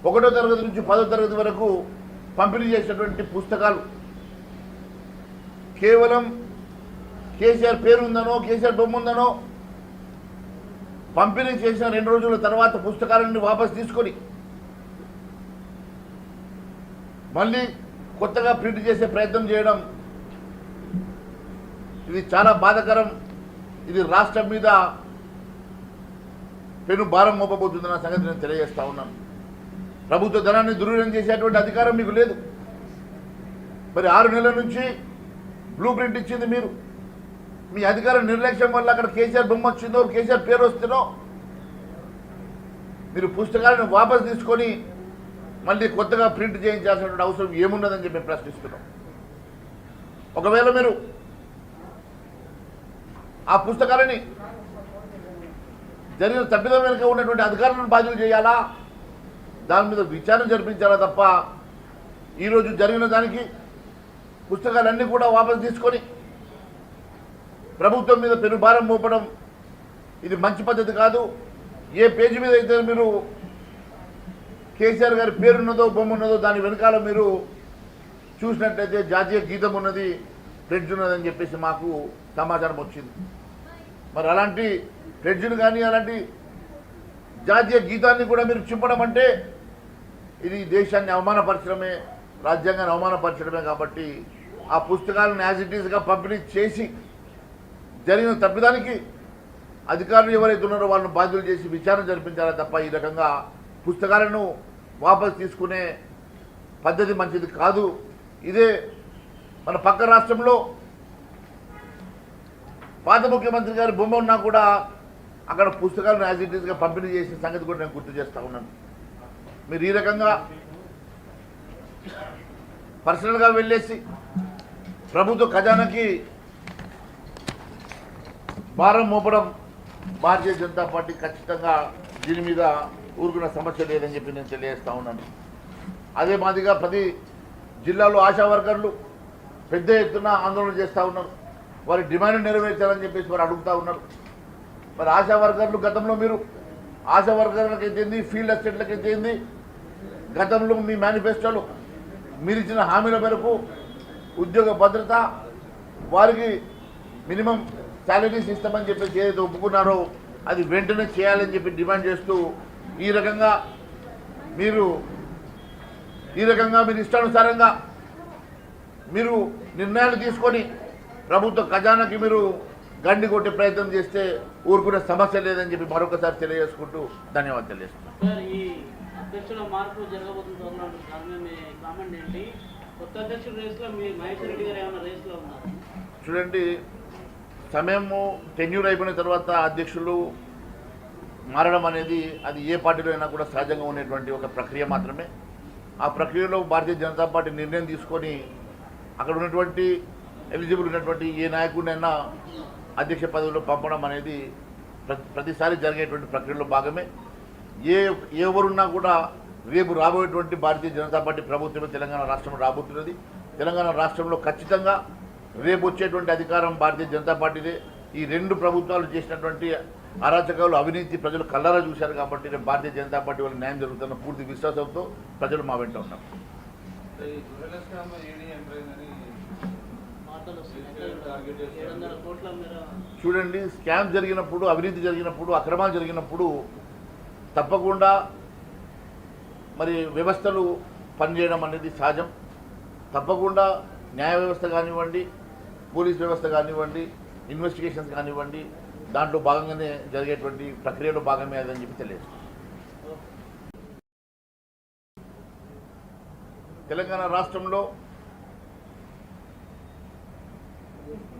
ఒకటో తరగతి నుంచి 10వ తరగతి వరకు పంపిణీ చేసినటువంటి పుస్తకాలు కేవలం కేసీఆర్ పేరు ఉందనో కేసీఆర్ బొమ్మ ఉందనో పంపిణీ చేసిన 2 రోజుల తర్వాత పుస్తకాలను వాపసు తీసుకొని మళ్ళీ కొత్తగా ప్రింట్ చేసే ప్రయత్నం చేయడం ఇది చాలా బాధాకరం. ఇది రాష్ట్రం మీద పెను భారం మోపబోతుందన్న సంగతి నేను తెలియజేస్తా ఉన్నాను. ప్రభుత్వ ధనాన్ని దుర్వినియోగం చేసేటువంటి అధికారం మీకు లేదు. మరి 6 నెలల నుంచి బ్లూ ప్రింట్ ఇచ్చింది మీరు. మీ అధికార నిర్లక్ష్యం వల్ల అక్కడ కేసీఆర్ బొమ్మ వచ్చిందో కేసీఆర్ పేరు వస్తుందో మీరు పుస్తకాలను వాపసు తీసుకొని మళ్ళీ కొత్తగా ప్రింట్ చేయించాల్సినటువంటి అవసరం ఏమున్నదని చెప్పి మేము ప్రశ్నిస్తున్నాం. ఒకవేళ మీరు ఆ పుస్తకాలని జరిగిన తప్పిదం వెనుక ఉన్నటువంటి అధికారులను బాధ్యులు చేయాలా, దాని మీద విచారణ జరిపించాలా తప్ప ఈరోజు జరిగిన దానికి పుస్తకాలన్నీ కూడా వాపసు తీసుకొని ప్రభుత్వం మీద పెనుభారం మోపడం ఇది మంచి పద్ధతి కాదు. ఏ పేజీ మీద అయితే మీరు కేసీఆర్ గారి పేరున్నదో బొమ్మ ఉన్నదో దాని వెనకాల మీరు చూసినట్లయితే జాతీయ గీతం ఉన్నది, ఫ్లెడ్జ్ ఉన్నదని చెప్పేసి మాకు సమాచారం వచ్చింది. మరి అలాంటి ఫ్లెడ్జ్ను కానీ అలాంటి జాతీయ గీతాన్ని కూడా మీరు చింపడం అంటే ఇది దేశాన్ని అవమానపరచడమే, రాజ్యాంగాన్ని అవమానపరచడమే. కాబట్టి ఆ పుస్తకాలను యాజ్ ఇట్ ఈస్గా పంపిణీ చేసి జరిగిన తప్పిదానికి అధికారులు ఎవరైతే ఉన్నారో వాళ్ళని బాధ్యులు చేసి విచారణ జరిపించాలి తప్ప ఈ రకంగా పుస్తకాలను వాపసు తీసుకునే పద్ధతి మంచిది కాదు. ఇదే మన పక్క రాష్ట్రంలో పాత ముఖ్యమంత్రి గారి బొమ్మ ఉన్నా కూడా అక్కడ పుస్తకాలను యాజ్ ఇట్ ఈస్గా పంపిణీ చేసిన సంగతి కూడా నేను గుర్తు చేస్తూ ఉన్నాను. మీరు ఈ రకంగా పర్సనల్గా వెళ్ళేసి ప్రభుత్వ ఖజానాకి భారం మోపడం భారతీయ జనతా పార్టీ ఖచ్చితంగా దీని మీద ఊరుకున్న సమస్య లేదని చెప్పి నేను తెలియజేస్తూ ఉన్నాను. అదే మాదిరిగా ప్రతి జిల్లాలో ఆశా వర్కర్లు పెద్ద ఎత్తున ఆందోళన చేస్తూ ఉన్నారు. వారి డిమాండ్ నెరవేర్చాలని చెప్పేసి వారు అడుగుతూ ఉన్నారు. మరి ఆశా వర్కర్లు గతంలో మీరు ఆశా వర్కర్లకైతే ఏంది, ఫీల్డ్ అసిస్టెంట్లకైతే ఏంది, గతంలో మీ మేనిఫెస్టోలో మీరు ఇచ్చిన హామీల మేరకు ఉద్యోగ భద్రత, వారికి మినిమం శాలరీస్ ఇస్తామని చెప్పేసి ఏదైతే ఒప్పుకున్నారో అది వెంటనే చేయాలని చెప్పి డిమాండ్ చేస్తూ ఈ రకంగా మీరు ఇష్టానుసారంగా మీరు నిర్ణయాలు తీసుకొని ప్రభుత్వ ఖజానాకి మీరు గండి కొట్టే ప్రయత్నం చేస్తే ఊరుకునే సమస్య లేదని చెప్పి మరొకసారి తెలియజేసుకుంటూ ధన్యవాదాలు తెలియజేస్తున్నాను. చూడండి, సమయము టెన్యూర్ అయిపోయిన తర్వాత అధ్యక్షులు మారడం అనేది అది ఏ పార్టీలో అయినా కూడా సహజంగా ఉండేటువంటి ఒక ప్రక్రియ మాత్రమే. ఆ ప్రక్రియలో భారతీయ జనతా పార్టీ నిర్ణయం తీసుకొని అక్కడ ఉన్నటువంటి ఎలిజిబుల్ ఉన్నటువంటి ఏ నాయకుడినైనా అధ్యక్ష పదవిలో పంపడం అనేది ప్రతిసారి జరిగేటువంటి ప్రక్రియలో భాగమే. ఎవరున్నా కూడా రేపు రాబోయేటువంటి భారతీయ జనతా పార్టీ ప్రభుత్వమే తెలంగాణ రాష్ట్రంలో రాబోతున్నది. తెలంగాణ రాష్ట్రంలో ఖచ్చితంగా రేపు వచ్చేటువంటి అధికారం భారతీయ జనతా పార్టీదే. ఈ 2 ప్రభుత్వాలు చేసినటువంటి అరాచకాలు, అవినీతి ప్రజలు కళ్ళారా చూశారు. కాబట్టి రేపు భారతీయ జనతా పార్టీ వాళ్ళు న్యాయం జరుగుతున్న పూర్తి విశ్వాసంతో ప్రజలు మా వెంట ఉన్నారు. చూడండి, స్కామ్ జరిగినప్పుడు, అవినీతి జరిగినప్పుడు, అక్రమాలు జరిగినప్పుడు తప్పకుండా మరి వ్యవస్థలు పనిచేయడం అనేది సహజం. తప్పకుండా న్యాయ వ్యవస్థ కానివ్వండి, పోలీస్ వ్యవస్థ కానివ్వండి, ఇన్వెస్టిగేషన్స్ కానివ్వండి, దాంట్లో భాగంగానే జరిగేటువంటి ప్రక్రియలో భాగమే అదని చెప్పి తెలియదు. తెలంగాణ రాష్ట్రంలో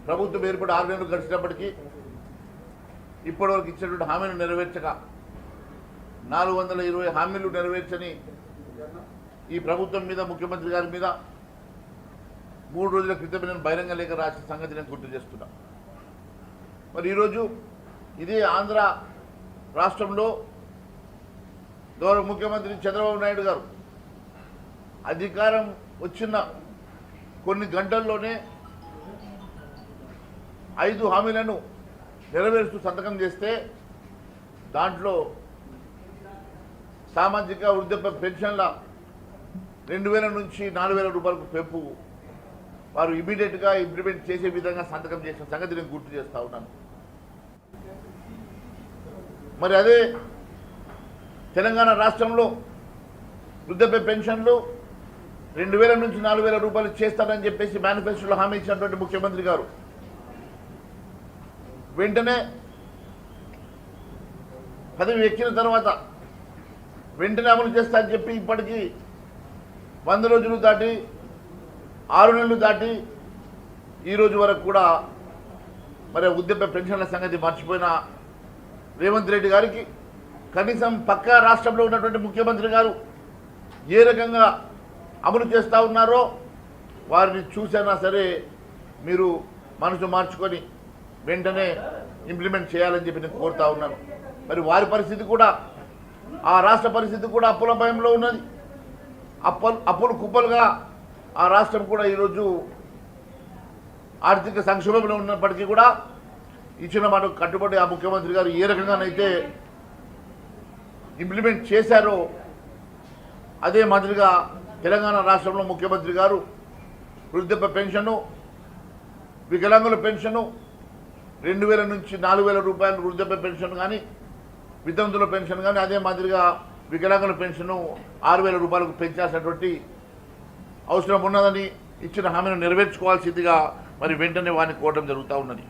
ప్రభుత్వం ఏర్పడి 6 నెలలు గడిచినప్పటికీ ఇప్పటివరకు ఇచ్చినటువంటి హామీలు నెరవేర్చక 420 హామీలు నెరవేర్చని ఈ ప్రభుత్వం మీద, ముఖ్యమంత్రి గారి మీద 3 రోజుల క్రితమే నేను బహిరంగ లేఖ రాసిన సంగతి నేను గుర్తు చేస్తున్నా. మరి ఈరోజు ఇదే ఆంధ్ర రాష్ట్రంలో గౌరవ ముఖ్యమంత్రి చంద్రబాబు నాయుడు గారు అధికారం వచ్చిన కొన్ని గంటల్లోనే 5 హామీలను నెరవేరుస్తూ సంతకం చేస్తే దాంట్లో సామాజిక వృద్ధాప్య పెన్షన్ల 2000 నుంచి 4000 రూపాయలకు పెంపు వారు ఇమీడియట్గా ఇంప్లిమెంట్ చేసే విధంగా సంతకం చేసిన సంగతి నేను గుర్తు చేస్తూ ఉన్నాను. మరి అదే తెలంగాణ రాష్ట్రంలో వృద్ధాప్య పెన్షన్లు 2000 నుంచి 4000 రూపాయలు చేస్తారని చెప్పేసి మేనిఫెస్టోలో హామీ ఇచ్చినటువంటి ముఖ్యమంత్రి గారు వెంటనే పదవి ఎక్కిన తర్వాత వెంటనే అమలు చేస్తా అని చెప్పి ఇప్పటికీ 100 రోజులు దాటి 6 నెలలు దాటి ఈరోజు వరకు కూడా మరి వృద్ధాప్య పెన్షన్ల సంగతి మర్చిపోయిన రేవంత్ రెడ్డి గారికి కనీసం పక్క రాష్ట్రంలో ఉన్నటువంటి ముఖ్యమంత్రి గారు ఏ రకంగా అమలు చేస్తూ ఉన్నారో వారిని చూసైనా సరే మీరు మనసు మార్చుకొని వెంటనే ఇంప్లిమెంట్ చేయాలని చెప్పి నేను కోరుతా ఉన్నాను. మరి వారి పరిస్థితి కూడా ఆ రాష్ట్ర పరిస్థితి కూడా అప్పుల భయంలో ఉన్నది. అప్పులు కుప్పలుగా ఆ రాష్ట్రం కూడా ఈరోజు ఆర్థిక సంక్షోభంలో ఉన్నప్పటికీ కూడా ఇచ్చిన మాట కట్టుబడి ఆ ముఖ్యమంత్రి గారు ఏ రకంగానైతే ఇంప్లిమెంట్ చేశారో అదే మాదిరిగా తెలంగాణ రాష్ట్రంలో ముఖ్యమంత్రి గారు వృద్ధాప్య పెన్షను, వికలాంగుల పెన్షను 2000 నుంచి 4000 రూపాయలు వృద్ధాప్య పెన్షన్ కానీ, వితంతుల పెన్షన్ కానీ, అదే మాదిరిగా వికలాంగుల పెన్షను 6000 రూపాయలకు పెంచాల్సినటువంటి అవసరం ఉన్నదని ఇచ్చిన హామీని నెరవేర్చుకోవాల్సిందిగా మరి వెంటనే వారిని కోరడం జరుగుతూ ఉన్నది.